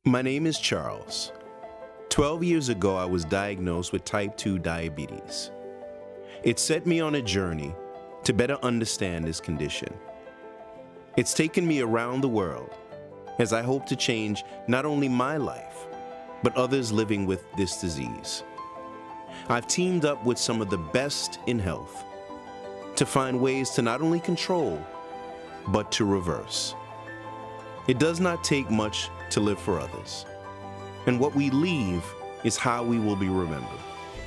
My name is Charles. 12 years ago, I was diagnosed with type 2 diabetes. It set me on a journey to better understand this condition. It's taken me around the world as I hope to change not only my life, but others living with this disease. I've teamed up with some of the best in health to find ways to not only control, but to reverse. It does not take much to live for others, and what we leave is how we will be remembered.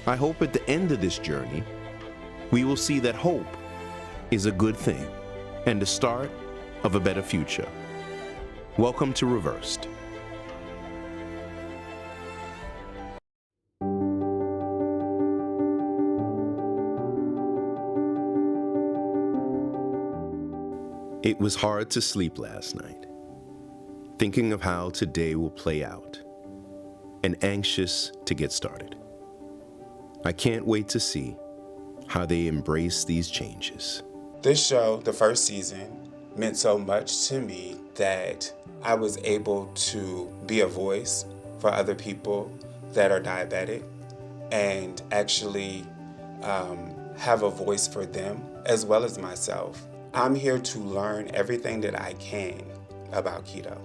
I hope at the end of this journey, we will see that hope is a good thing and the start of a better future. Welcome to Reversed. It was hard to sleep last night, thinking of how today will play out, and anxious to get started. I can't wait to see how they embrace these changes. This show, the first season, meant so much to me that I was able to be a voice for other people that are diabetic and actually have a voice for them as well as myself. I'm here to learn everything that I can about keto,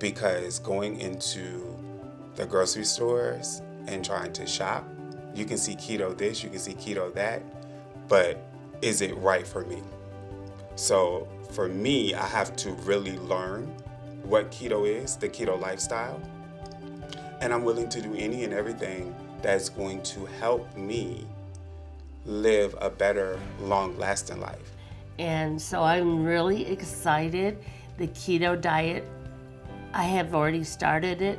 because going into the grocery stores and trying to shop, you can see keto this, you can see keto that, but is it right for me? So for me, I have to really learn what keto is, the keto lifestyle, and I'm willing to do any and everything that's going to help me live a better, long-lasting life. And so I'm really excited. The keto diet, I have already started it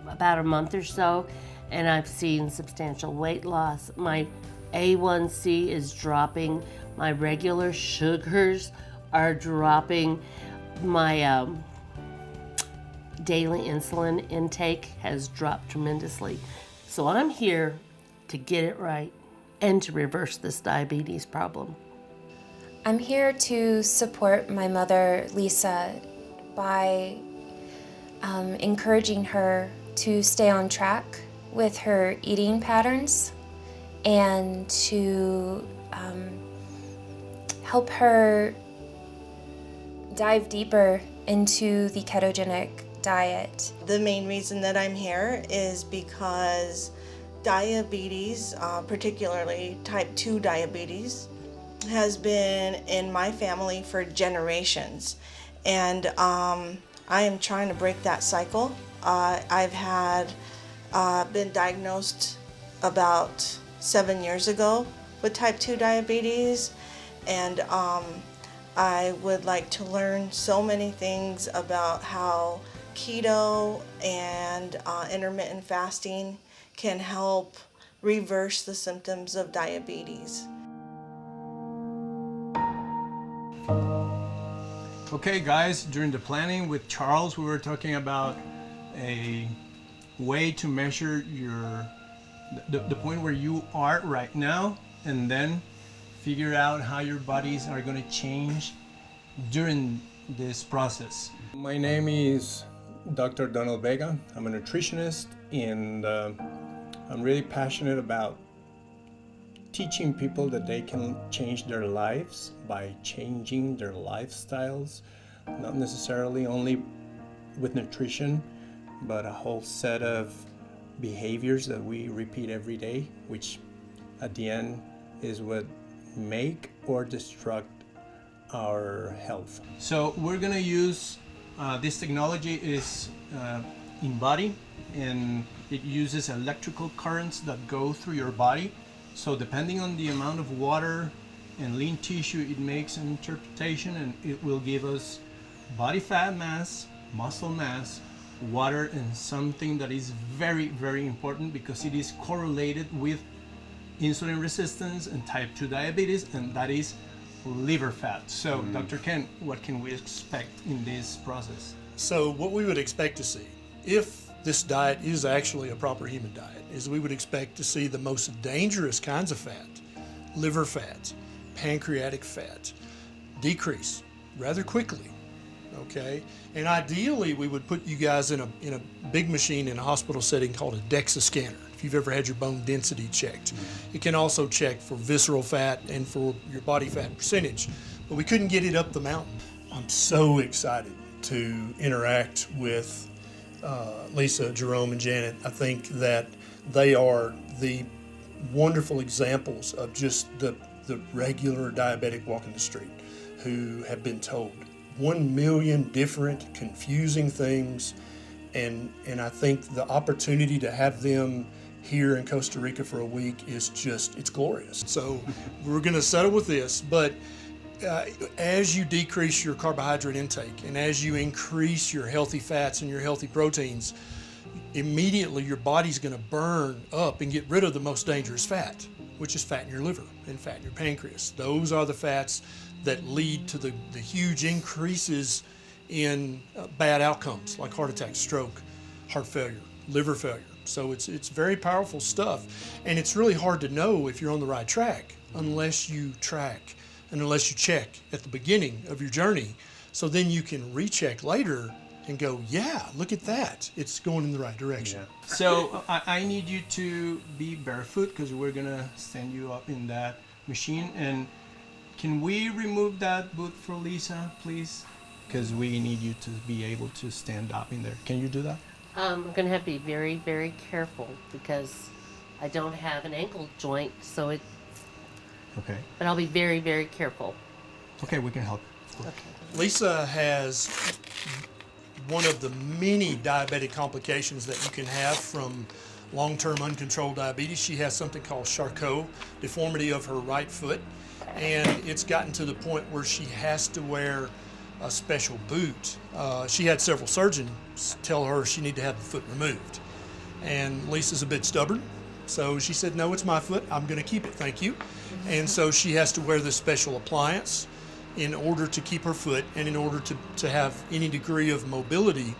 about a month or so, and I've seen substantial weight loss. My A1C is dropping. My regular sugars are dropping. My daily insulin intake has dropped tremendously. So I'm here to get it right and to reverse this diabetes problem. I'm here to support my mother, Lisa, by encouraging her to stay on track with her eating patterns and to help her dive deeper into the ketogenic diet. The main reason that I'm here is because diabetes, particularly type 2 diabetes, has been in my family for generations, and I am trying to break that cycle. I've been diagnosed about 7 years ago with type 2 diabetes, and I would like to learn so many things about how keto and intermittent fasting can help reverse the symptoms of diabetes. Okay guys, during the planning with Charles, we were talking about a way to measure the point where you are right now, and then figure out how your bodies are going to change during this process. My name is Dr. Donald Vega. I'm a nutritionist, and I'm really passionate about teaching people that they can change their lives by changing their lifestyles, not necessarily only with nutrition, but a whole set of behaviors that we repeat every day, which at the end is what make or destruct our health. So we're gonna use this technology is in body, and it uses electrical currents that go through your body. So depending on the amount of water and lean tissue, it makes an interpretation, and it will give us body fat mass, muscle mass, water, and something that is very, very important because it is correlated with insulin resistance and type 2 diabetes, and that is liver fat. So Dr. Ken, what can we expect in this process? So what we would expect to see, if this diet is actually a proper human diet, is we would expect to see the most dangerous kinds of fat, liver fat, pancreatic fat, decrease rather quickly okay? And ideally, we would put you guys in a big machine in a hospital setting called a DEXA scanner, if you've ever had your bone density checked. It can also check for visceral fat and for your body fat percentage, but we couldn't get it up the mountain. I'm so excited to interact with Lisa, Jerome, and Janet. I think that they are the wonderful examples of just the regular diabetic walking the street who have been told 1 million different confusing things, and I think the opportunity to have them here in Costa Rica for a week is just, it's glorious. So we're going to settle with this, but as you decrease your carbohydrate intake and as you increase your healthy fats and your healthy proteins, immediately your body's going to burn up and get rid of the most dangerous fat, which is fat in your liver and fat in your pancreas. Those are the fats that lead to the huge increases in bad outcomes like heart attack, stroke, heart failure, liver failure. So it's very powerful stuff, and it's really hard to know if you're on the right track unless you track and unless you check at the beginning of your journey. So then you can recheck later and go, yeah, look at that. It's going in the right direction. Yeah. So I need you to be barefoot because we're gonna stand you up in that machine. And can we remove that boot for Lisa, please? Because we need you to be able to stand up in there. Can you do that? I'm going to have to be very, very careful because I don't have an ankle joint, so it. Okay. But I'll be very, very careful. Okay, we can help. Okay. Lisa has one of the many diabetic complications that you can have from long-term uncontrolled diabetes. She has something called Charcot, deformity of her right foot, and it's gotten to the point where she has to wear a special boot. She had several surgeons tell her she needed to have the foot removed, and Lisa's a bit stubborn, so she said, no, it's my foot, I'm going to keep it, thank you. And so she has to wear this special appliance in order to keep her foot and in order to have any degree of mobility.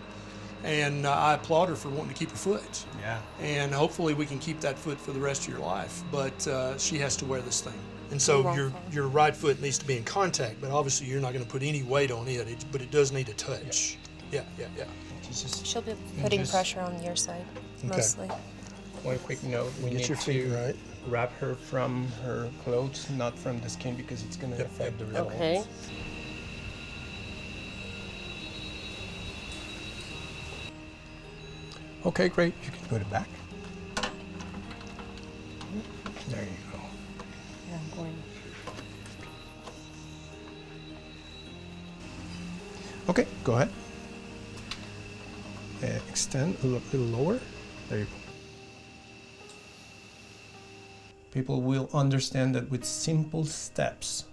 And I applaud her for wanting to keep her foot. Yeah. And hopefully we can keep that foot for the rest of your life. But she has to wear this thing. And so your right foot needs to be in contact, but obviously you're not going to put any weight on it, but it does need a touch. Yeah. She'll be putting pressure on your side, mostly. One quick note, we need your feet to right. wrap her from her clothes, not from the skin, because it's going to affect the results. Okay. Okay, great. You can put it back. There you go. Yeah, I'm going. Okay, go ahead. Extend a little lower. There you go. People will understand that with simple steps,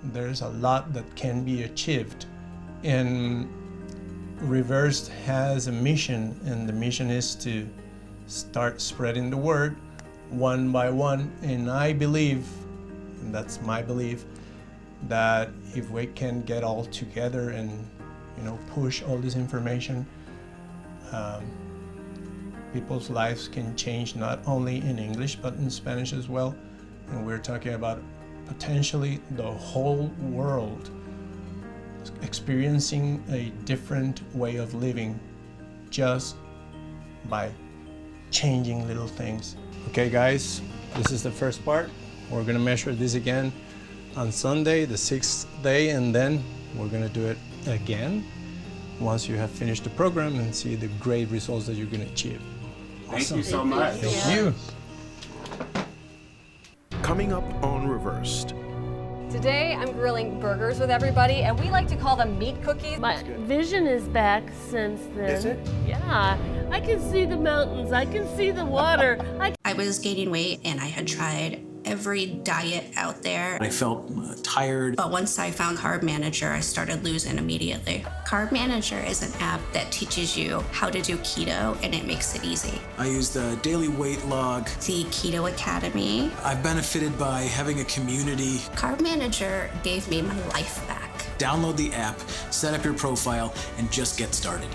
there's a lot that can be achieved. And Reversed has a mission, and the mission is to start spreading the word one by one. And I believe, and that's my belief, that if we can get all together and push all this information, people's lives can change not only in English but in Spanish as well. And we're talking about potentially the whole world experiencing a different way of living just by changing little things. Okay guys, this is the first part. We're gonna measure this again on Sunday, the 6th day, and then we're gonna do it again once you have finished the program and see the great results that you're gonna achieve. Thank you so much. Thank you. Coming up on Reversed. Today I'm grilling burgers with everybody, and we like to call them meat cookies. My vision is back since then. Is it? Yeah. I can see the mountains. I can see the water. I was gaining weight and I had tried every diet out there. I felt tired. But once I found Carb Manager, I started losing immediately. Carb Manager is an app that teaches you how to do keto, and it makes it easy. I used a daily weight log. The Keto Academy. I've benefited by having a community. Carb Manager gave me my life back. Download the app, set up your profile, and just get started.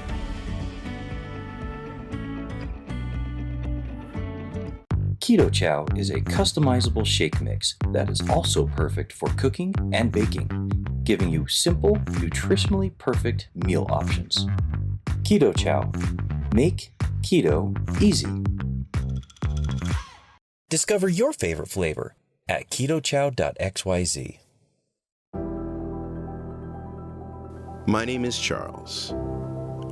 Keto Chow is a customizable shake mix that is also perfect for cooking and baking. giving you simple, nutritionally perfect meal options. Keto Chow. Make keto easy. Discover your favorite flavor at ketochow.xyz. My name is Charles.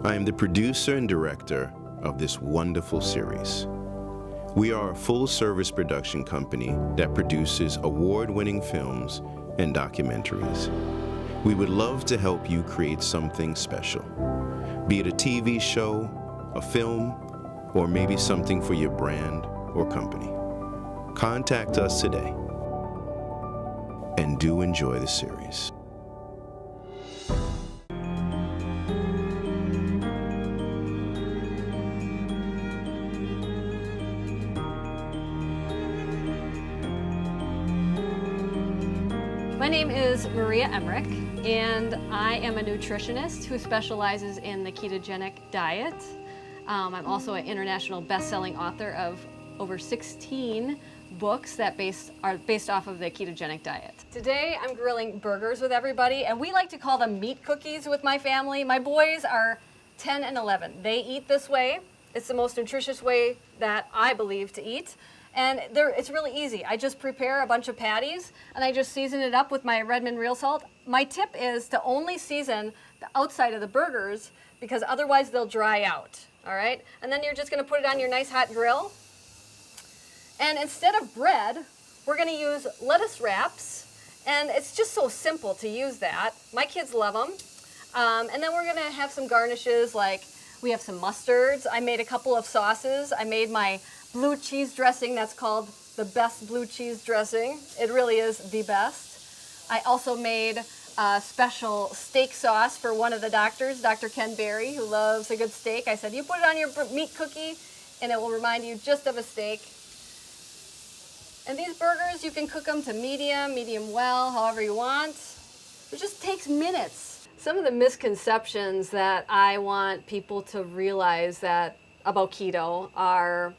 I am the producer and director of this wonderful series. We are a full-service production company that produces award-winning films and documentaries. We would love to help you create something special, be it a TV show, a film, or maybe something for your brand or company. Contact us today and do enjoy the series. My name is Maria Emmerich, and I am a nutritionist who specializes in the ketogenic diet. I'm also an international best-selling author of over 16 books that are based off of the ketogenic diet. Today I'm grilling burgers with everybody, and we like to call them meat cookies with my family. My boys are 10 and 11. They eat this way. It's the most nutritious way that I believe to eat. And it's really easy. I just prepare a bunch of patties and I just season it up with my Redmond real salt. My tip is to only season the outside of the burgers because otherwise they'll dry out, all right? And then you're just gonna put it on your nice hot grill. And instead of bread, we're gonna use lettuce wraps. And it's just so simple to use that. My kids love them. And then we're gonna have some garnishes, like we have some mustards. I made a couple of sauces. I made my blue cheese dressing that's called the best blue cheese dressing. It really is the best. I also made a special steak sauce for one of the doctors, Dr. Ken Berry, who loves a good steak. I said, you put it on your meat cookie and it will remind you just of a steak. And these burgers, you can cook them to medium well, however you want. It just takes minutes. Some of the misconceptions that I want people to realize about keto are,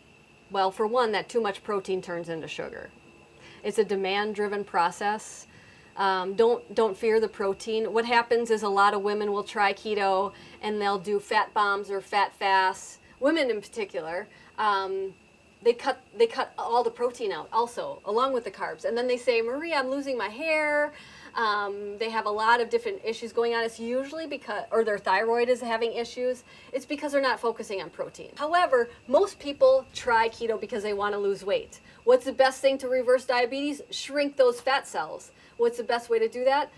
well, for one, that too much protein turns into sugar. It's a demand-driven process. Don't fear the protein. What happens is a lot of women will try keto and they'll do fat bombs or fat fasts. Women in particular, they cut all the protein out also, along with the carbs. And then they say, Maria, I'm losing my hair. They have a lot of different issues going on. It's usually or their thyroid is having issues. It's because they're not focusing on protein. However, most people try keto because they want to lose weight. What's the best thing to reverse diabetes? Shrink those fat cells. What's the best way to do that?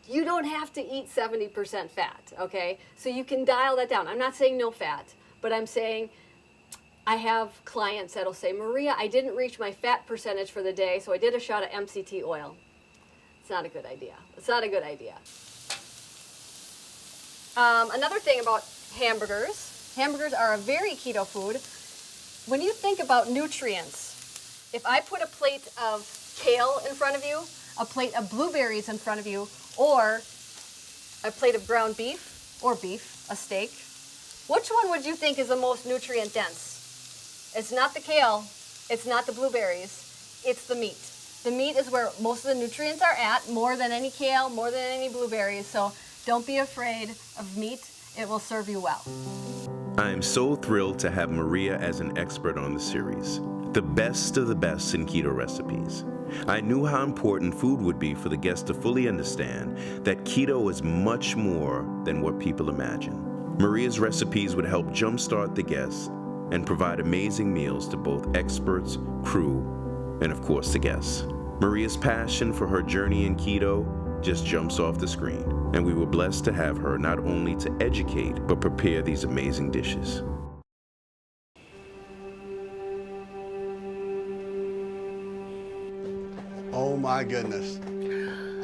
You don't have to eat 70% fat, okay? So you can dial that down. I'm not saying no fat, but I'm saying I have clients that'll say, Maria, I didn't reach my fat percentage for the day, so I did a shot of MCT oil. It's not a good idea. It's not a good idea. Another thing about hamburgers are a very keto food. When you think about nutrients, if I put a plate of kale in front of you, a plate of blueberries in front of you, or a plate of ground beef, or beef, a steak, which one would you think is the most nutrient dense? It's not the kale, it's not the blueberries, it's the meat. The meat is where most of the nutrients are at, more than any kale, more than any blueberries. So don't be afraid of meat. It will serve you well. I am so thrilled to have Maria as an expert on the series, the best of the best in keto recipes. I knew how important food would be for the guests to fully understand that keto is much more than what people imagine. Maria's recipes would help jumpstart the guests and provide amazing meals to both experts, crew, and of course the guests. Maria's passion for her journey in keto just jumps off the screen, and we were blessed to have her not only to educate, but prepare these amazing dishes. Oh my goodness.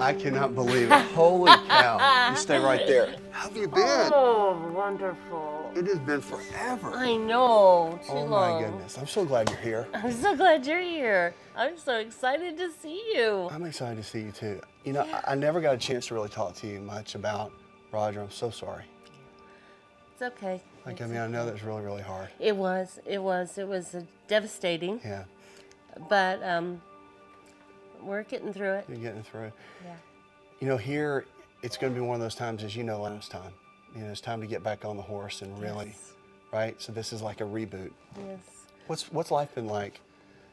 I cannot believe it. Holy cow. You stay right there. How have you been? Oh, wonderful. It has been forever. I know. Too Oh long. my goodness. I'm so glad you're here. I'm so glad you're here. I'm so excited to see you. I'm excited to see you too. You know, I never got a chance to really talk to you much about Roger. I'm so sorry. It's okay. Like, I mean, I know that's really, really hard. It was devastating. Yeah. But we're getting through it. You're getting through it. Yeah. You know, here it's going to be one of those times, as you know, last time. You know, it's time to get back on the horse and really, right? So this is like a reboot. Yes. What's life been like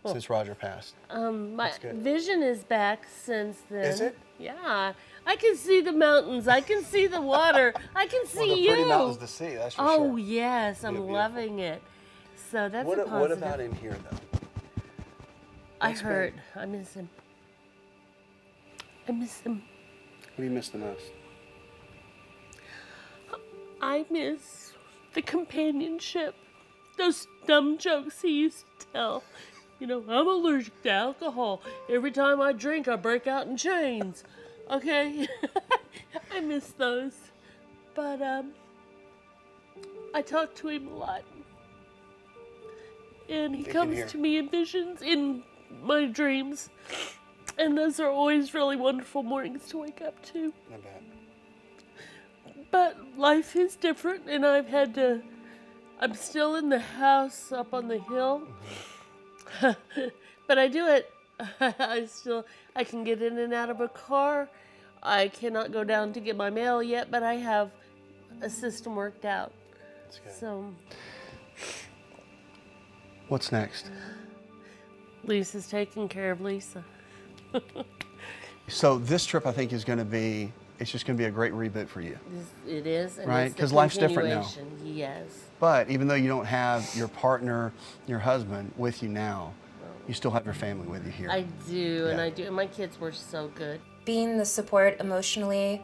since Roger passed? My vision is back since then. Is it? Yeah. I can see the mountains. I can see the water. I can see well, you. pretty mountains to see, that's for sure. Oh, yes. I'm loving it. So that's a positive. What about in here, though? I heard. I miss him. I miss him. What do you miss the most? I miss the companionship. Those dumb jokes he used to tell. You know, I'm allergic to alcohol. Every time I drink, I break out in chains. Okay? I miss those. But, I talk to him a lot. And he comes to me in visions, in my dreams. And those are always really wonderful mornings to wake up to. Not bad. But life is different, and I'm still in the house up on the hill. But I do it. I can get in and out of a car. I cannot go down to get my mail yet, but I have a system worked out. That's good. So. What's next? Lisa's taking care of Lisa. So this trip, I think, is going to be, it's just going to be a great reboot for you. It is. And right? Because life's different now. Yes. But even though you don't have your partner, your husband with you now, you still have your family with you here. I do, and I do. And my kids were so good. Being the support emotionally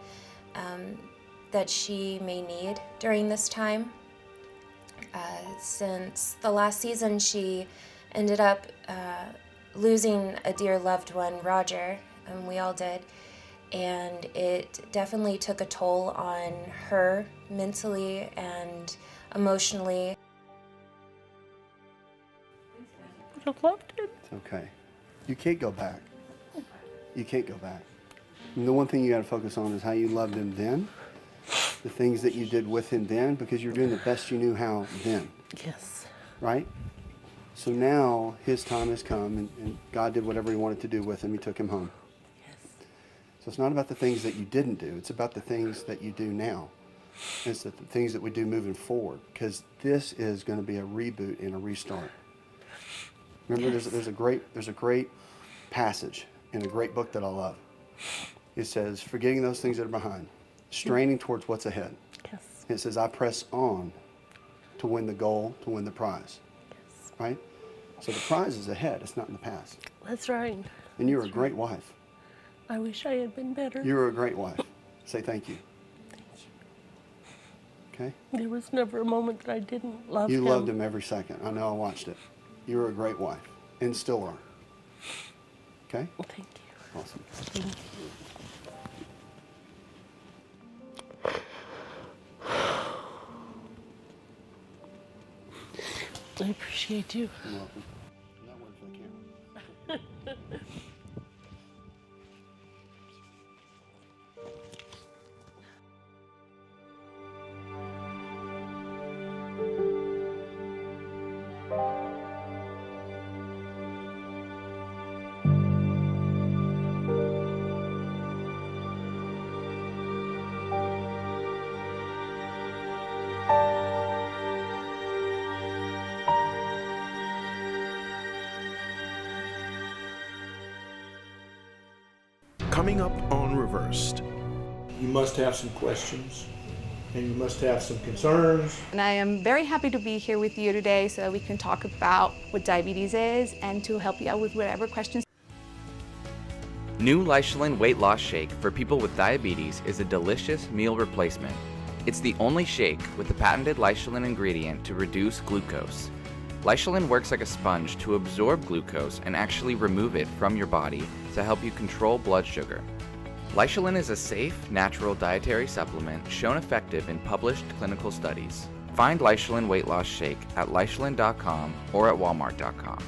that she may need during this time. Since the last season, she ended up losing a dear loved one, Roger, and we all did. And it definitely took a toll on her mentally and emotionally. I loved it. It's okay. You can't go back. You can't go back. And the one thing you got to focus on is how you loved him then, the things that you did with him then, because you're doing the best you knew how then. Yes. Right? So now his time has come, and God did whatever he wanted to do with him. He took him home. Yes. So it's not about the things that you didn't do. It's about the things that you do now. It's the things that we do moving forward, because this is going to be a reboot and a restart. Remember, there's a great passage in a great book that I love. It says, forgetting those things that are behind, straining towards what's ahead. Yes. It says, I press on to win the goal, to win the prize. Yes. Right? So the prize is ahead. It's not in the past. That's right. And you're a great wife. I wish I had been better. You're a great wife. Say thank you. Thank Okay? you. There was never a moment that I didn't love him. You loved him every second. I know, I watched it. You were a great wife, and still are. Okay? Well, thank you. Awesome. Thank you. I appreciate you. You're welcome. That word for the camera. Coming up on Reversed. You must have some questions, and you must have some concerns. And I am very happy to be here with you today so we can talk about what diabetes is and to help you out with whatever questions. New Leishman Weight Loss Shake for people with diabetes is a delicious meal replacement. It's the only shake with the patented Leishman ingredient to reduce glucose. Leishman works like a sponge to absorb glucose and actually remove it from your body to help you control blood sugar. Leishman is a safe, natural dietary supplement shown effective in published clinical studies. Find Leishman Weight Loss Shake at leishman.com or at walmart.com.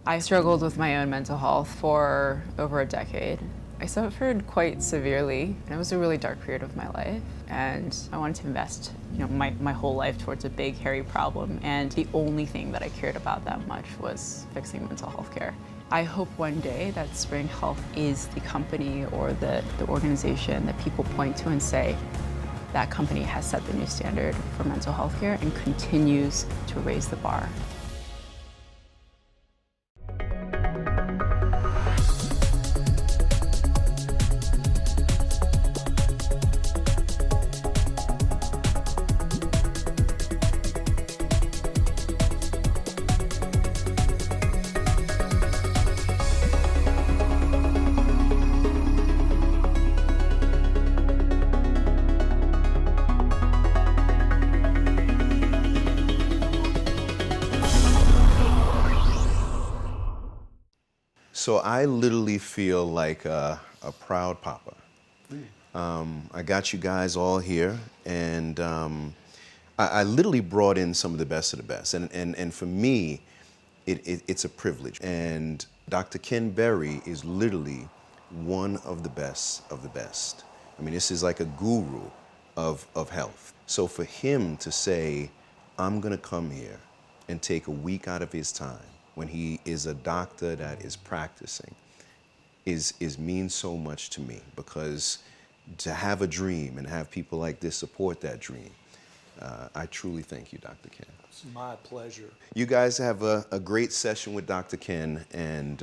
I struggled with my own mental health for over a decade. I suffered quite severely, and it was a really dark period of my life. And I wanted to invest, my whole life towards a big, hairy problem. And the only thing that I cared about that much was fixing mental health care. I hope one day that Spring Health is the company or the organization that people point to and say, that company has set the new standard for mental health care and continues to raise the bar. So I literally feel like a proud papa. I got you guys all here, and I literally brought in some of the best. And for me, it's a privilege. And Dr. Ken Berry is literally one of the best of the best. I mean, this is like a guru of health. So for him to say, I'm gonna come here and take a week out of his time when he is a doctor that is practicing is means so much to me, because to have a dream and have people like this support that dream, I truly thank you, Dr. Ken. It's my pleasure. You guys have a great session with Dr. Ken, and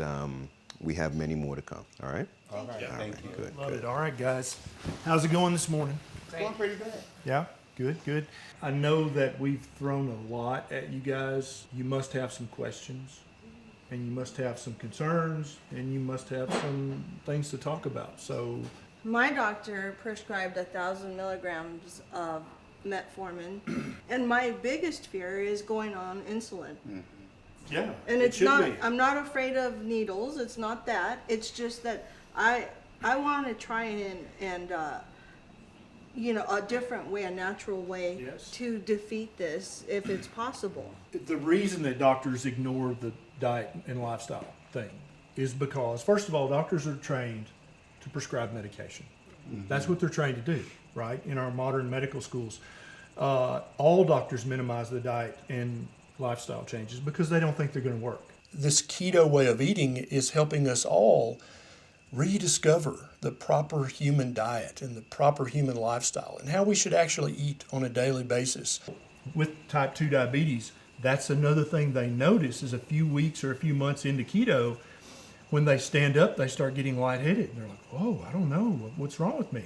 we have many more to come, all right? All right. Yeah, Thank you. Good, Love good. it. All right, guys. How's it going this morning? It's going pretty good. Yeah, good. I know that we've thrown a lot at you guys. You must have some questions, and you must have some concerns, and you must have some things to talk about. So, My doctor prescribed 1,000 milligrams of metformin, and my biggest fear is going on insulin. yeah. And it it's should not, be. I'm not afraid of needles, it's not that, it's just that I want to try and a different way, a natural way Yes. to defeat this if it's possible. The reason that doctors ignore the diet and lifestyle thing is because, first of all, doctors are trained to prescribe medication. That's what they're trained to do, right? In our modern medical schools, all doctors minimize the diet and lifestyle changes because they don't think they're going to work. This keto way of eating is helping us all rediscover the proper human diet and the proper human lifestyle and how we should actually eat on a daily basis. With type 2 diabetes, that's another thing they notice is a few weeks or a few months into keto, when they stand up, they start getting lightheaded. They're like, oh, I don't know, what's wrong with me?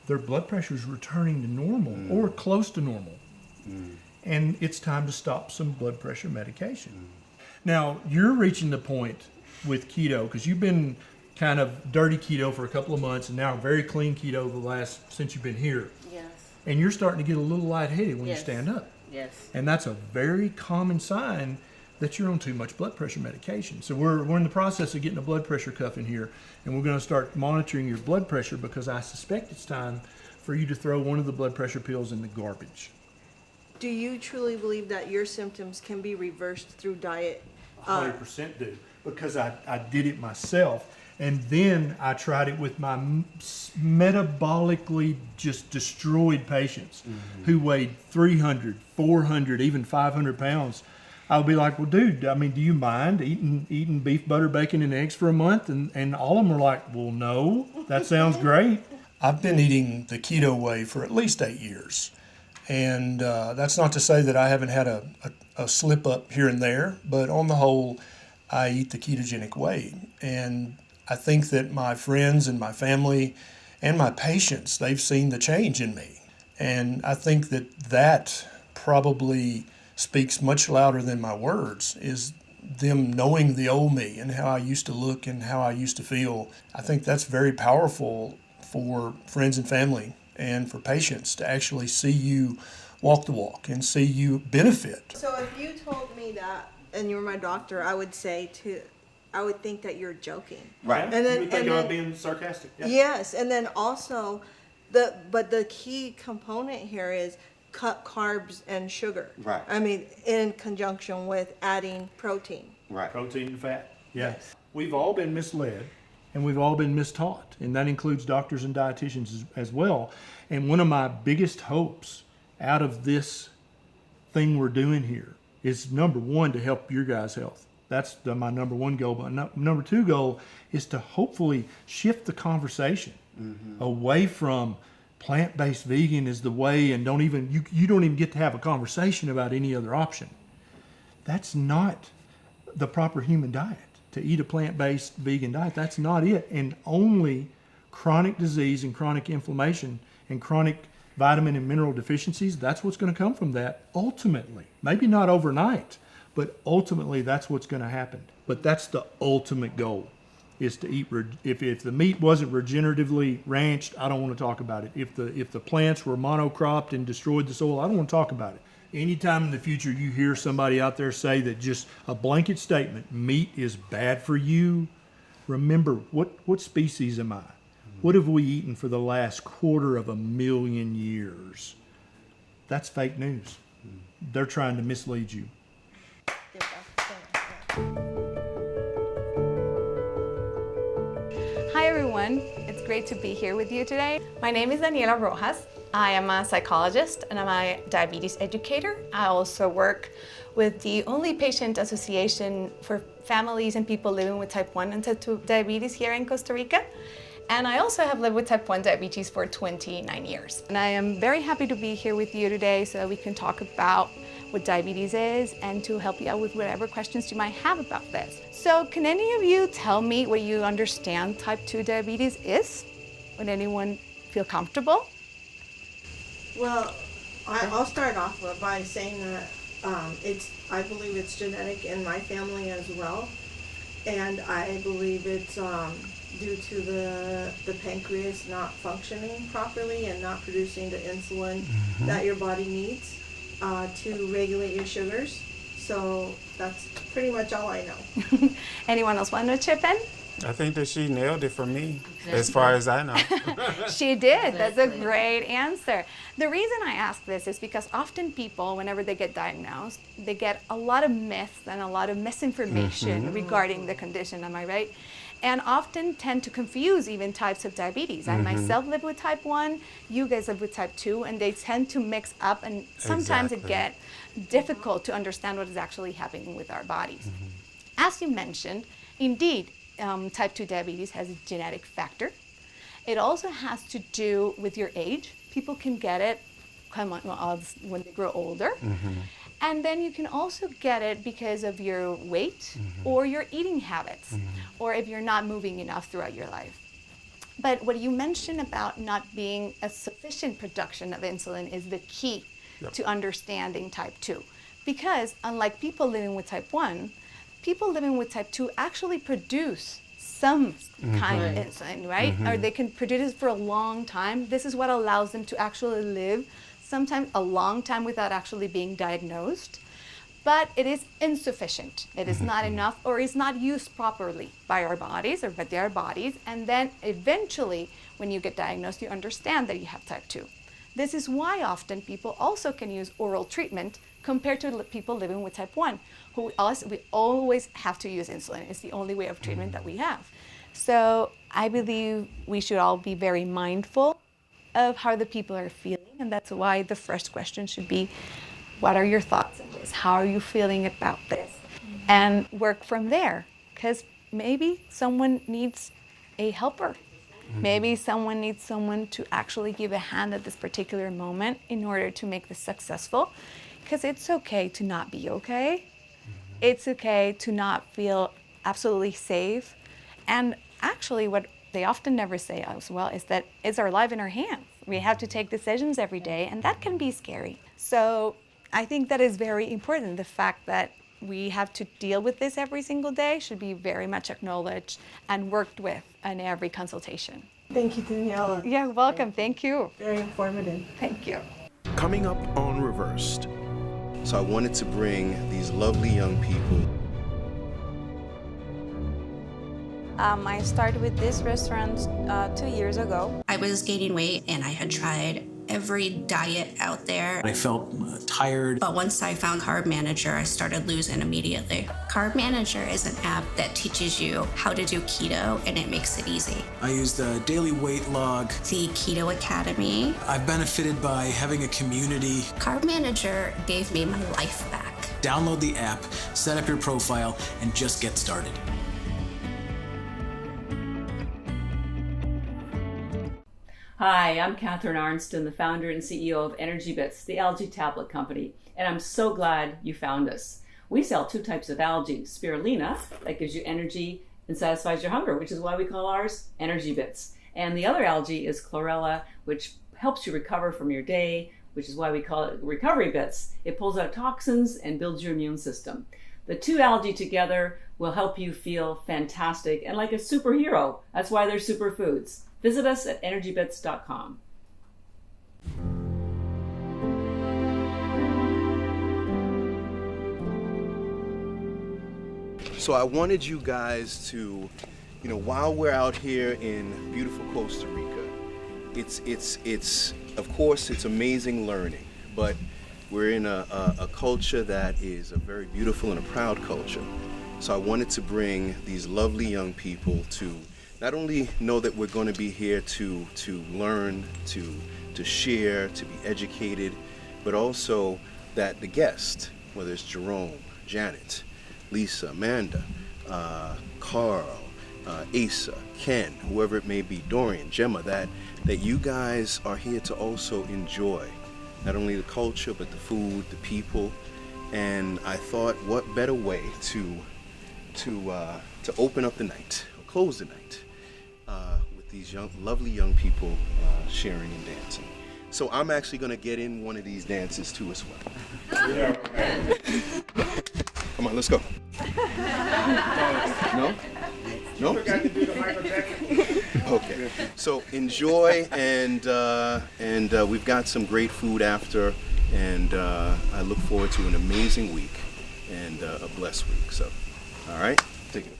Their blood pressure is returning to normal or close to normal. And it's time to stop some blood pressure medication. Now, you're reaching the point with keto, because you've been kind of dirty keto for a couple of months and now very clean keto since you've been here. Yes. And you're starting to get a little lightheaded when Yes. you stand up. Yes. And that's a very common sign that you're on too much blood pressure medication. So we're in the process of getting a blood pressure cuff in here, and we're going to start monitoring your blood pressure, because I suspect it's time for you to throw one of the blood pressure pills in the garbage. Do you truly believe that your symptoms can be reversed through diet? 100% do, because I did it myself, and then I tried it with my metabolically just destroyed patients who weighed 300, 400, even 500 pounds. I would be like, well, dude, I mean, do you mind eating beef, butter, bacon, and eggs for a month? And all of them were like, well, no, that sounds great. I've been eating the keto way for at least 8 years. And that's not to say that I haven't had a slip up here and there, but on the whole, I eat the ketogenic way. And I think that my friends and my family and my patients, they've seen the change in me. And I think that probably speaks much louder than my words, is them knowing the old me and how I used to look and how I used to feel. I think that's very powerful for friends and family and for patients to actually see you walk the walk and see you benefit. So if you told me that and you were my doctor, I would think that you're joking. Right. And then, you would think I was being sarcastic. Yeah. Yes, and then also, the key component here is cut carbs and sugar. Right. I mean, in conjunction with adding protein. Right. Protein and fat. Yes. We've all been misled and we've all been mistaught, and that includes doctors and dietitians as well. And one of my biggest hopes out of this thing we're doing here is, number one, to help your guys' health. That's my number one goal. But number two goal is to hopefully shift the conversation away from plant-based vegan is the way, and you don't even get to have a conversation about any other option. That's not the proper human diet. To eat a plant-based vegan diet, that's not it. And only chronic disease and chronic inflammation and chronic vitamin and mineral deficiencies, that's what's going to come from that ultimately. Maybe not overnight, but ultimately that's what's going to happen. But that's the ultimate goal, is to eat. If the meat wasn't regeneratively ranched, I don't want to talk about it. If the plants were monocropped and destroyed the soil, I don't want to talk about it. Anytime in the future you hear somebody out there say that just a blanket statement, meat is bad for you, remember, what species am I? What have we eaten for the last 250,000 years? That's fake news. They're trying to mislead you. Hi everyone, it's great to be here with you today. My name is Daniela Rojas. I am a psychologist and I'm a diabetes educator. I also work with the only patient association for families and people living with type 1 and type 2 diabetes here in Costa Rica. And I also have lived with type 1 diabetes for 29 years. And I am very happy to be here with you today so that we can talk about what diabetes is and to help you out with whatever questions you might have about this. So can any of you tell me what you understand type 2 diabetes is? Would anyone feel comfortable? Well, I'll start off by saying that I believe it's genetic in my family as well. And I believe it's due to the pancreas not functioning properly and not producing the insulin that your body needs to regulate your sugars. So that's pretty much all I know. Anyone else want to chip in? I think that she nailed it for me, as far as I know. She did. That's a great answer. The reason I ask this is because often people, whenever they get diagnosed, they get a lot of myths and a lot of misinformation regarding the condition, am I right? And often tend to confuse even types of diabetes. I myself live with type 1, you guys live with type 2, and they tend to mix up, and sometimes it gets difficult to understand what is actually happening with our bodies. As you mentioned, indeed, type 2 diabetes has a genetic factor. It also has to do with your age. People can get it when they grow older. And then you can also get it because of your weight or your eating habits, or if you're not moving enough throughout your life. But what you mentioned about not being a sufficient production of insulin is the key to understanding type 2. Because unlike people living with type 1, people living with type 2 actually produce some kind of insulin, right? Or they can produce it for a long time. This is what allows them to actually live sometimes a long time without actually being diagnosed. But it is insufficient. It is not enough, or is not used properly by our bodies or by their bodies. And then eventually, when you get diagnosed, you understand that you have type 2. This is why often people also can use oral treatment compared to people living with type 1, we always have to use insulin. It's the only way of treatment that we have. So I believe we should all be very mindful of how the people are feeling, and that's why the first question should be, what are your thoughts on this? How are you feeling about this? And work from there, because maybe someone needs a helper. Maybe someone needs someone to actually give a hand at this particular moment in order to make this successful. Because it's okay to not be okay. It's okay to not feel absolutely safe. And actually what they often never say as well is that it's our life in our hands. We have to take decisions every day, and that can be scary. So I think that is very important. The fact that we have to deal with this every single day should be very much acknowledged and worked with in every consultation. Thank you, Daniela. You're welcome. Thank you. Very informative. Thank you. Coming up on Reversed. So I wanted to bring these lovely young people. I started with this restaurant 2 years ago. I was gaining weight and I had tried every diet out there. I felt tired. But once I found Carb Manager, I started losing immediately. Carb Manager is an app that teaches you how to do keto, and it makes it easy. I used a daily weight log. The Keto Academy. I've benefited by having a community. Carb Manager gave me my life back. Download the app, set up your profile, and just get started. Hi, I'm Catherine Arnston, the founder and CEO of Energy Bits, the algae tablet company, and I'm so glad you found us. We sell 2 types of algae, spirulina, that gives you energy and satisfies your hunger, which is why we call ours Energy Bits. And the other algae is chlorella, which helps you recover from your day, which is why we call it Recovery Bits. It pulls out toxins and builds your immune system. The 2 algae together will help you feel fantastic and like a superhero. That's why they're superfoods. Visit us at energybits.com. So I wanted you guys to, while we're out here in beautiful Costa Rica, it's of course it's amazing learning, but we're in a culture that is a very beautiful and a proud culture. So I wanted to bring these lovely young people to not only know that we're going to be here to learn, to share, to be educated, but also that the guests, whether it's Jerome, Janet, Lisa, Amanda, Carl, Asa, Ken, whoever it may be, Dorian, Gemma, that you guys are here to also enjoy not only the culture, but the food, the people. And I thought, what better way to open up the night, or close the night, with these lovely young people sharing and dancing. So I'm actually going to get in one of these dances too as well. Yeah. Come on, let's go. No? No? Forgot to do the Michael Jackson. Okay. So enjoy, and we've got some great food after, and I look forward to an amazing week and a blessed week. So, all right, take it.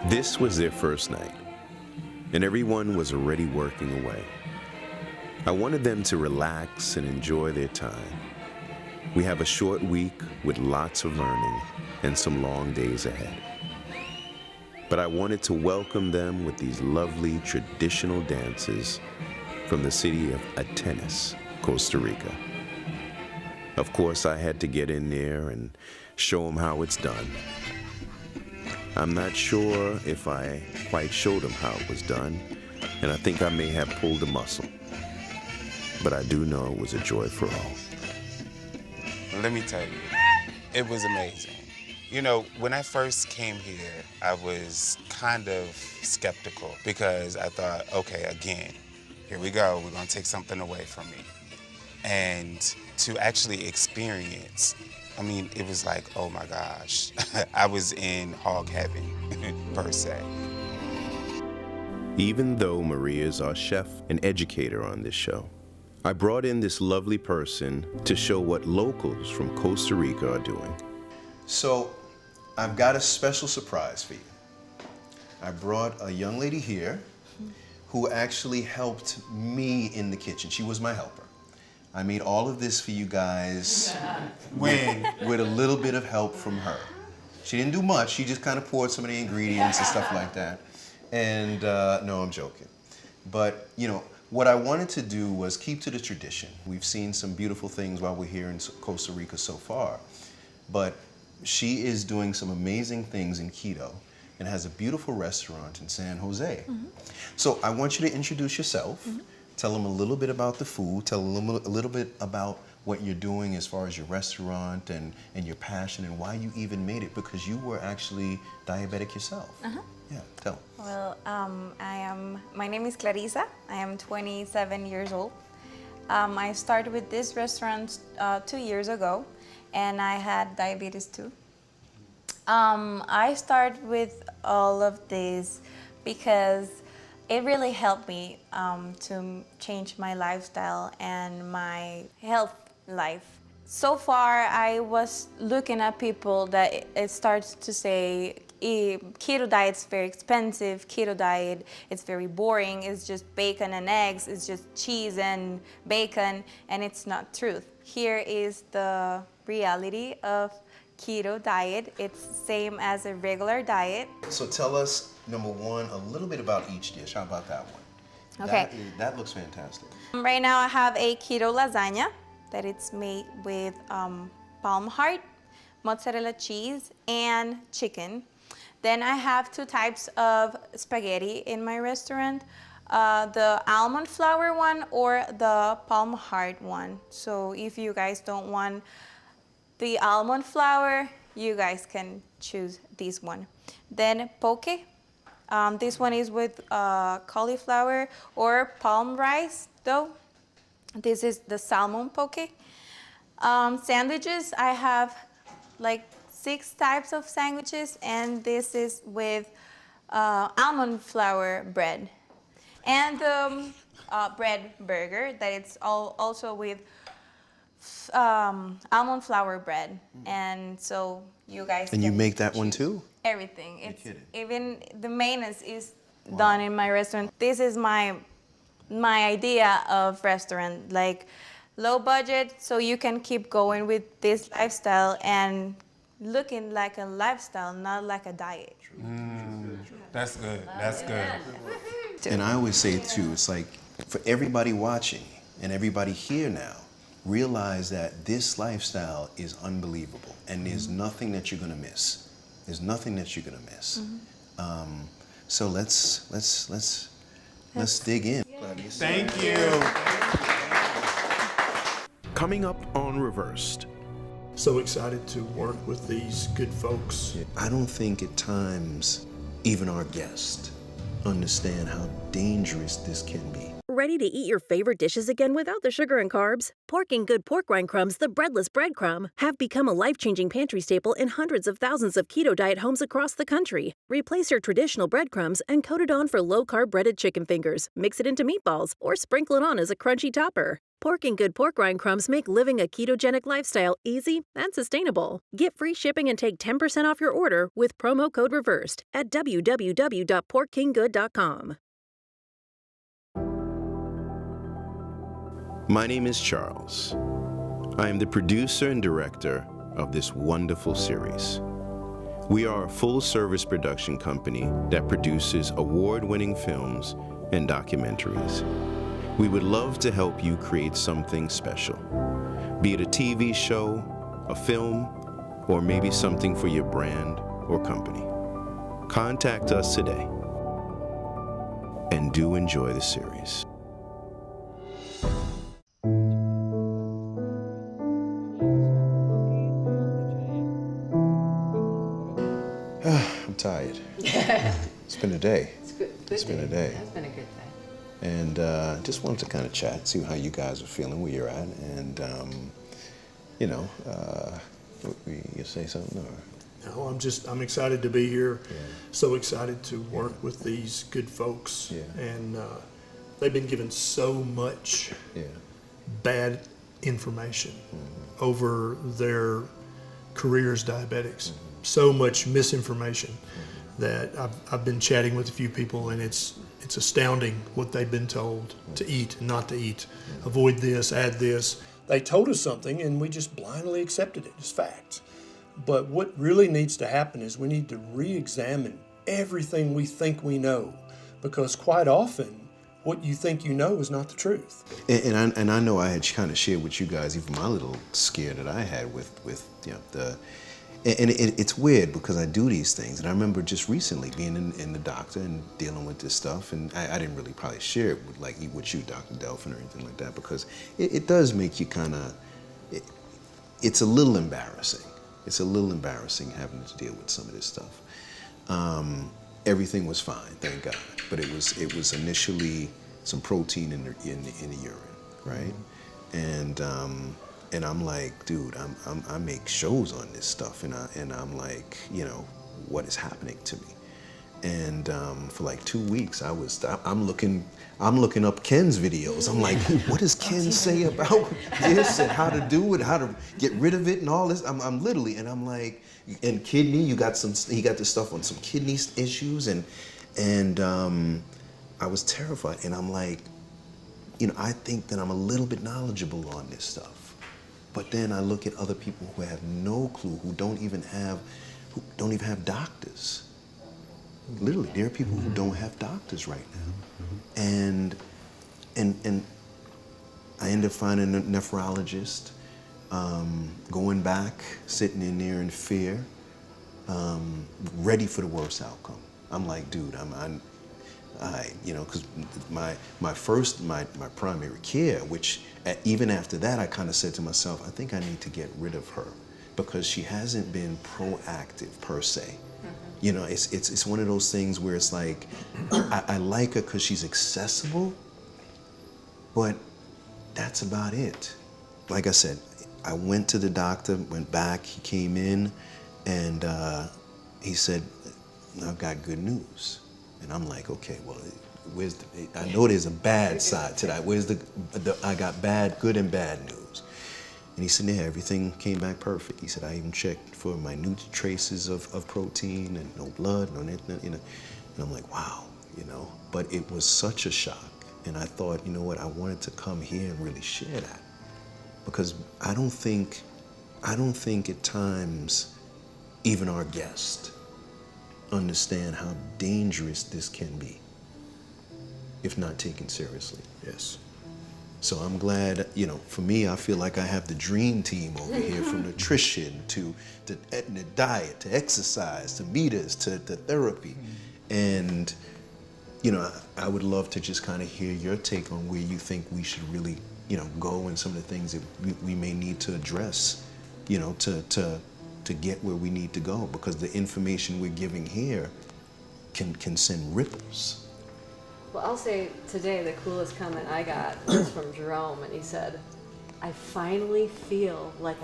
This was their first night, and everyone was already working away. I wanted them to relax and enjoy their time. We have a short week with lots of learning and some long days ahead. But I wanted to welcome them with these lovely traditional dances from the city of Atenas, Costa Rica. Of course, I had to get in there and show them how it's done. I'm not sure if I quite showed them how it was done, and I think I may have pulled a muscle. But I do know it was a joy for all. Let me tell you, it was amazing. When I first came here, I was kind of skeptical because I thought, okay, again, here we go, we're gonna take something away from me. And to actually experience, it was like, oh my gosh, I was in hog heaven, per se. Even though Maria is our chef and educator on this show, I brought in this lovely person to show what locals from Costa Rica are doing. So, I've got a special surprise for you. I brought a young lady here who actually helped me in the kitchen. She was my helper. I made all of this for you guys with a little bit of help from her. She didn't do much. She just kind of poured some of the ingredients and stuff like that. And no, I'm joking. But, what I wanted to do was keep to the tradition. We've seen some beautiful things while we're here in Costa Rica so far. But she is doing some amazing things in keto and has a beautiful restaurant in San Jose. Mm-hmm. So I want you to introduce yourself. Mm-hmm. Tell them a little bit about the food. Tell them a little bit about what you're doing as far as your restaurant and your passion and why you even made it, because you were actually diabetic yourself. Uh-huh. Yeah, tell them. Well, my name is Clarisa. I am 27 years old. I started with this restaurant 2 years ago, and I had diabetes too. I started with all of this because it really helped me to change my lifestyle and my health life. So far, I was looking at people that it starts to say, keto diet's very expensive, keto diet, it's very boring, it's just bacon and eggs, it's just cheese and bacon, and it's not truth. Here is the reality of keto diet. It's same as a regular diet. So tell us, number one, a little bit about each dish. How about that one? Okay. That looks fantastic. Right now I have a keto lasagna that it's made with palm heart, mozzarella cheese, and chicken. Then I have 2 types of spaghetti in my restaurant, the almond flour one or the palm heart one. So if you guys don't want the almond flour, you guys can choose this one. Then poke. This one is with cauliflower or palm rice though. This is the salmon poke. Sandwiches, I have like 6 types of sandwiches, and this is with almond flour bread. And the bread burger, that it's also with almond flour bread. And so you guys And you make that one too? Everything. It's even the maintenance is done in my restaurant. This is my idea of restaurant, like low budget, so you can keep going with this lifestyle and looking like a lifestyle, not like a diet. That's good. That's good. And I always say too, it's like for everybody watching and everybody here now, realize that this lifestyle is unbelievable, and there's nothing that you're gonna miss. There's nothing that you're gonna miss. So let's dig in. Thank you. Coming up on Reversed. So excited to work with these good folks. I don't think at times even our guests understand how dangerous this can be. Ready to eat your favorite dishes again without the sugar and carbs? Pork and Good pork rind crumbs, the breadless breadcrumb, have become a life-changing pantry staple in hundreds of thousands of keto diet homes across the country. Replace your traditional breadcrumbs and coat it on for low-carb breaded chicken fingers, mix it into meatballs, or sprinkle it on as a crunchy topper. Pork and Good pork rind crumbs make living a ketogenic lifestyle easy and sustainable. Get free shipping and take 10% off your order with promo code REVERSED at www.porkkinggood.com. My name is Charles. I am the producer and director of this wonderful series. We are a full-service production company that produces award-winning films and documentaries. We would love to help you create something special, be it a TV show, a film, or maybe something for your brand or company. Contact us today and do enjoy the series. I'm tired. It's been a day. It's been a day. It's been a good day. And just wanted to kind of chat, see how you guys are feeling, where you're at, and you say something or? No, I'm excited to be here. Yeah. So excited to work with these good folks. Yeah. And they've been given so much bad information over their career as diabetics. So much misinformation that I've been chatting with a few people, and it's astounding what they've been told to eat and not to eat. Avoid this, add this. They told us something and we just blindly accepted it as fact. But what really needs to happen is we need to re-examine everything we think we know, because quite often what you think you know is not the truth. And I know I had kind of shared with you guys even my little scare that I had with it's weird because I do these things, and I remember just recently being in the doctor and dealing with this stuff, and I didn't really probably share it with you, Dr. Delphin, or anything like that, because it does make you kind of, it's a little embarrassing. It's a little embarrassing having to deal with some of this stuff. Everything was fine, thank God, but it was initially some protein in the urine, right? And I'm like, dude, I make shows on this stuff, and I'm like, what is happening to me? And for like 2 weeks, I'm looking up Ken's videos. I'm like, what does Ken say about this and how to do it, how to get rid of it and all this? I'm literally, and I'm like, and kidney, he got this stuff on some kidney issues, and I was terrified. And I'm like, I think that I'm a little bit knowledgeable on this stuff. But then I look at other people who have no clue, who don't even have doctors. Literally, there are people who don't have doctors right now. And I ended up finding a nephrologist, going back, sitting in there in fear, ready for the worst outcome. I'm like, dude, because my primary care, which even after that, I kind of said to myself, I think I need to get rid of her because she hasn't been proactive per se. It's one of those things where it's like, I like her because she's accessible, but that's about it. Like I said, I went to the doctor, went back, he came in, and he said, I've got good news. And I'm like, okay, well, I know there's a bad side to that. Where's I got good and bad news. And he said, yeah, everything came back perfect. He said, I even checked for minute traces of protein and no blood, no anything, And I'm like, wow, But it was such a shock. And I thought, you know what, I wanted to come here and really share that. Because I don't think at times even our guests understand how dangerous this can be if not taken seriously. Yes. So I'm glad, for me, I feel like I have the dream team over here, from nutrition to diet, to exercise, to meters, to therapy. And, I would love to just kind of hear your take on where you think we should really, go, and some of the things that we may need to address, to get where we need to go, because the information we're giving here can send ripples. Well, I'll say today the coolest comment I got was from Jerome, and he said, I finally feel like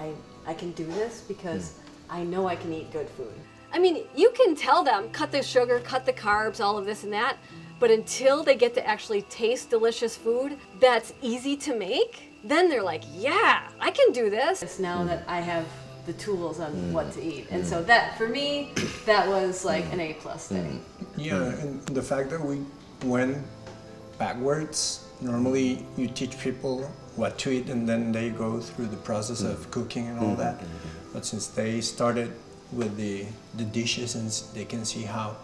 I can do this because I know I can eat good food. I mean, you can tell them, cut the sugar, cut the carbs, all of this and that, but until they get to actually taste delicious food that's easy to make, then they're like, yeah, I can do this. It's now that I have the tools on what to eat. And so that, for me, that was like an A+ day. Yeah, and the fact that we went backwards, normally you teach people what to eat and then they go through the process of cooking and all that. But since they started with the dishes, and they can see how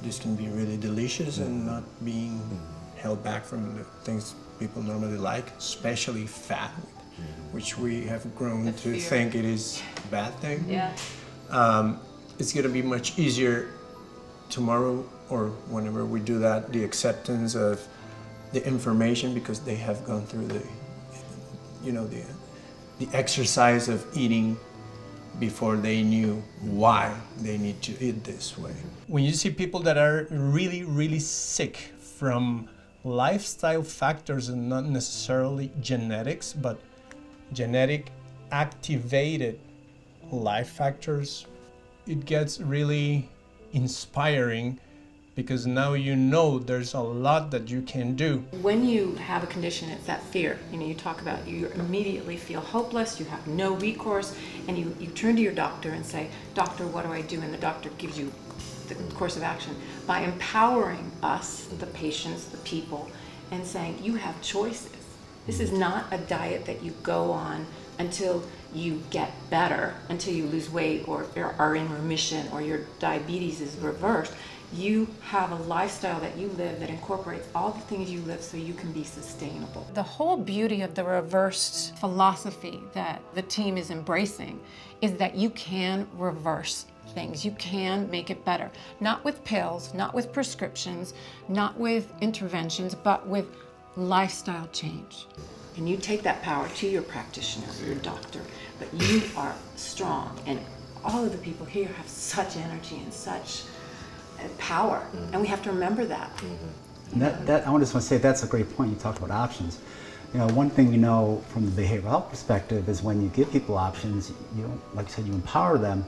this can be really delicious and not being held back from the things people normally like, especially fat, which we have grown to think it is a bad thing. Yeah. It's going to be much easier tomorrow or whenever we do that, the acceptance of the information, because they have gone through the exercise of eating before they knew why they need to eat this way. When you see people that are really, really sick from lifestyle factors and not necessarily genetics, but genetic activated life factors, it gets really inspiring, because now there's a lot that you can do. When you have a condition, it's that fear. You talk about, you immediately feel hopeless, you have no recourse, and you turn to your doctor and say, doctor, what do I do? And the doctor gives you the course of action. By empowering us, the patients, the people, and saying, you have choices. This is not a diet that you go on until you get better, until you lose weight or are in remission or your diabetes is reversed. You have a lifestyle that you live that incorporates all the things you live so you can be sustainable. The whole beauty of the reversed philosophy that the team is embracing is that you can reverse things. You can make it better. Not with pills, not with prescriptions, not with interventions, but with lifestyle change. And you take that power to your practitioner, your doctor, but you are strong. And all of the people here have such energy and such power, and we have to remember that. And that I just want to say that's a great point. You talked about options. One thing we know from the behavioral health perspective is when you give people options, like you said, you empower them.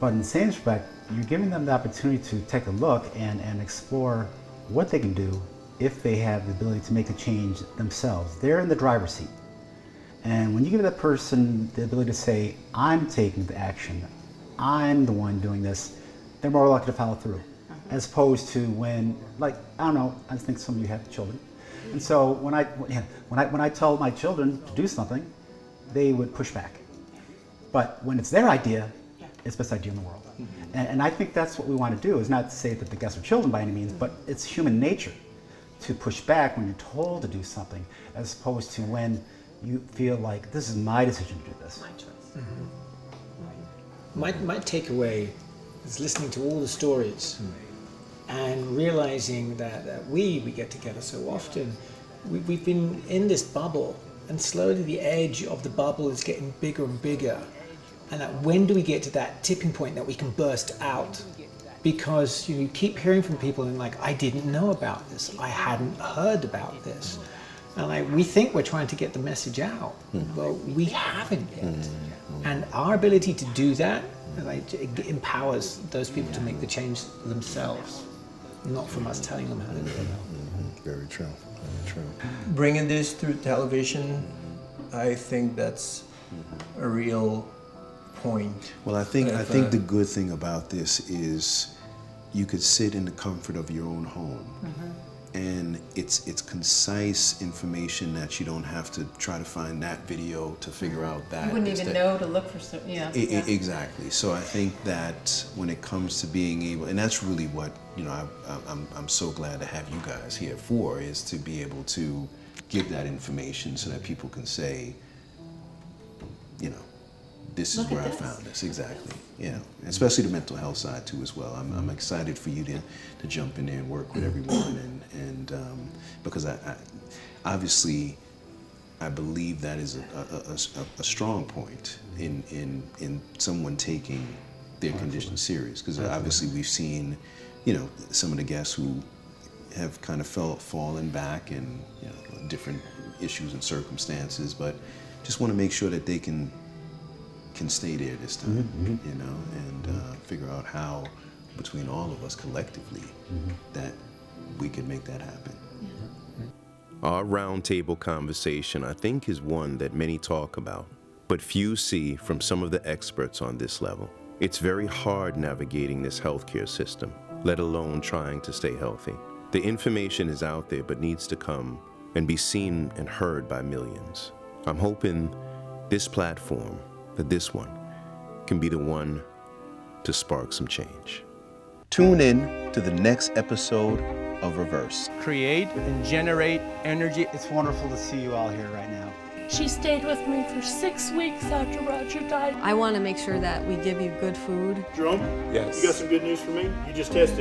But in the same respect, you're giving them the opportunity to take a look and explore what they can do if they have the ability to make a change themselves. They're in the driver's seat. And when you give that person the ability to say, I'm taking the action, I'm the one doing this, they're more likely to follow through. As opposed to when, like, I don't know, I think some of you have children. And so when I tell my children to do something, they would push back. But when it's their idea, it's the best idea in the world. And I think that's what we want to do, is not to say that the guests are children by any means, but it's human nature to push back when you're told to do something, as opposed to when you feel like, this is my decision to do this. My choice. My takeaway is listening to all the stories and realizing that we get together so often. We've been in this bubble, and slowly the edge of the bubble is getting bigger and bigger. And that when do we get to that tipping point that we can burst out? Because you keep hearing from people and like, I didn't know about this, I hadn't heard about this. And we think we're trying to get the message out, but we haven't yet. And our ability to do that, it empowers those people to make the change themselves, not from us telling them how to do it. Very true, very true. Bringing this through television, I think that's a real point. Well, I think the good thing about this is you could sit in the comfort of your own home. And it's concise information that you don't have to try to find that video to figure out that. You wouldn't even know to look for some, Exactly. So I think that when it comes to being able, and that's really what, I'm so glad to have you guys here for, is to be able to give that information so that people can say, this is where I found this. Exactly. Especially the mental health side too as well. I'm excited for you to jump in there and work with everyone, and because I obviously I believe that is a strong point in someone taking their condition serious, because obviously we've seen some of the guests who have kind of fallen back in different issues and circumstances, but just want to make sure that they can stay there this time, and figure out how, between all of us collectively, that we can make that happen. Our roundtable conversation, I think, is one that many talk about, but few see from some of the experts on this level. It's very hard navigating this healthcare system, let alone trying to stay healthy. The information is out there, but needs to come and be seen and heard by millions. I'm hoping this platform, that this one, can be the one to spark some change. Tune in to the next episode of Reversed. Create and generate energy. It's wonderful to see you all here right now. She stayed with me for 6 weeks after Roger died. I want to make sure that we give you good food. Jerome? Yes. You got some good news for me? You just tested.